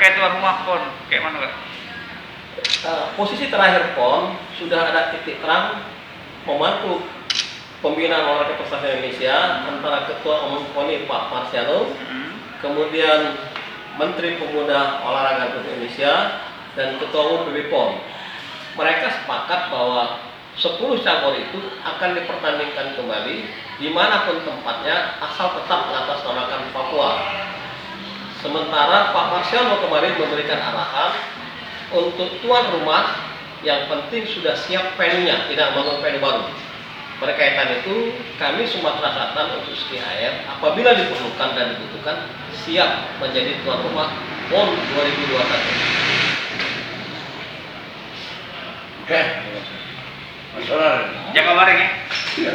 terkait tuan rumah PON, kayak mana Kak? Posisi terakhir PON sudah ada titik terang membantu pembinaan olahraga prestasi Indonesia antara Ketua Umum PONI Pak Marsiano, kemudian Menteri Pemuda Olahraga Republik Indonesia dan Ketua Umum PB PON. Mereka sepakat bahwa 10 cabur itu akan dipertandingkan kembali dimanapun tempatnya asal tetap mengatasnamakan Papua. Sementara Pak Marsiano kemarin memberikan arahan untuk tuan rumah yang penting sudah siap venue-nya, tidak bangun venue baru. Berkaitan itu, kami Sumatera Selatan untuk Ski Air apabila diperlukan dan dibutuhkan siap menjadi tuan rumah PON 2021. Oke. Masalah. Jaga bareng ya. Iya.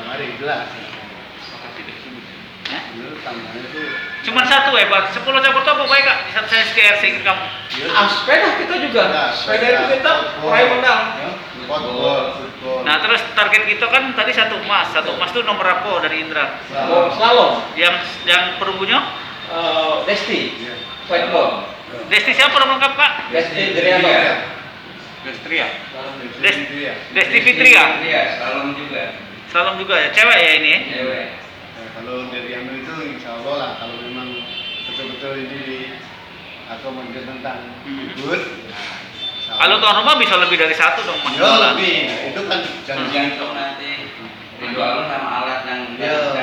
Mari jelas. Hah? Dulu tambahan itu. Cuman satu ya Pak, 10 cabur itu apa baik Kak? Di saat saya Ski Air seingat kamu. Sepeda kita juga, sepeda itu kita meraih medal. Football. Nah terus target kita kan tadi satu emas itu nomor apa dari Indra? Slalom, Yang perunggunya? Desti, Iya. whiteboard, Desti siapa nomor lengkap Kak? Desti Driano. Destria. Desti ya. Desti Fitria. Iya, salam juga. Salam juga ya, cewek ya ini. Cewek. Nah, kalau dari anu itu insya Allah lah kalau memang betul-betul ini akomodir tentang ikut. Kalau tuan rumah bisa lebih dari satu dong Mas. Ya lebih. Nah, itu kan jangan Jantung nanti Ridwan sama alat yang Ya.